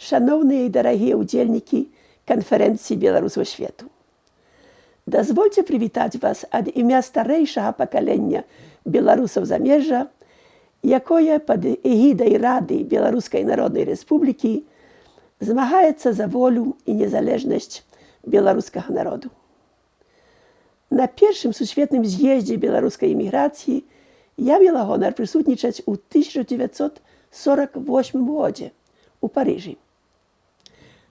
шановныя і дарагія ўдзельнікі канферэнцыі беларусаў свету. Дазвольце прывітаць вас ад імя старэйшага пакалення беларусаў замежжа, якое пад эгідай Рады Беларускай Народнай Рэспублікі змагаецца за волю і незалежнасць беларускага народу. На першым сусветным з'ездзе беларускай эміграцыі я мела гонар прысутнічаць у 1948 годзе у Парыжы.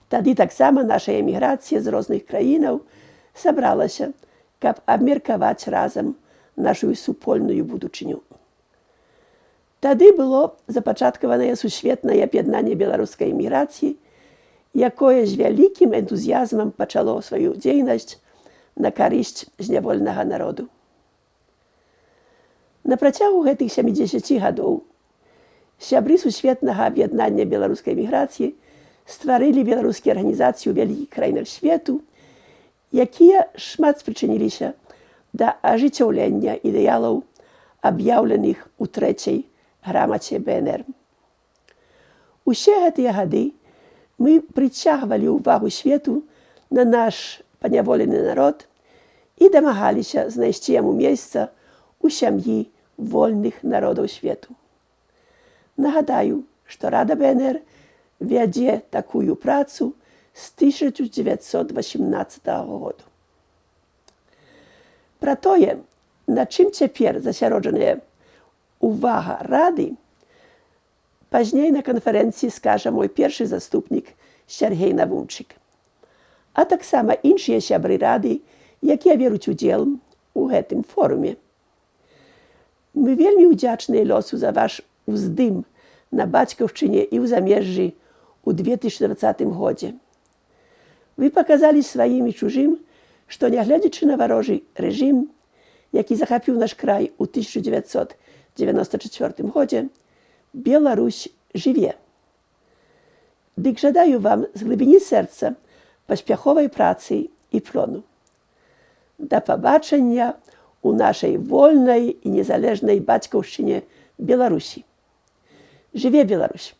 Тады таксама наша эміграцыя з розных краінаў сабралася, каб абмеркаваць разам нашу супольную будучыню. Тады было запачаткаванае сусветнае аб'яднанне беларускай эміграцыі, якое з вялікім энтузіязмам пачало сваю дзейнасць на карысць зняволенага народу. На працягу гэтых 70 гадоў сябры сусветнага аб'яднання беларускай эміграцыі стварылі беларускія арганізацыі ў вялікіх краінах свету, якія шмат спрычыніліся да ажыццяўлення ідэалаў, аб'яўленых у трэцяй грамаце БНР. Усе гэтыя гады мы прыцягвалі ўвагу свету на наш паняволены народ і дамагаліся знайсці яму месца ў сям'і вольных народаў свету. Нагадаю, што Рада БНР вядзе такую працу з 1918 году. Пра тое, на чым цяпер засяроджаная увага Рады, пазней на канферэнцыі скажа мой першы заступнік Сяргей Навумчык, а таксама іншыя сябры Рады, якія беруць удзел у гэтым форуме. Мы вельмі ўдзячныя лёсу за ваш уздым на бацькаўшчыне і ў замежжы ў 2020 годзе. Вы паказалі сваім і чужым, што, нягледзячы на варожы рэжым, які захапіў наш край у 1994 годзе, Беларусь жыве. Дык жадаю вам з глыбіні сэрца паспяховай працы і плону. Да пабачання у нашай вольнай і незалежнай бацькаўшчыне Беларусі. Жыве Беларусь!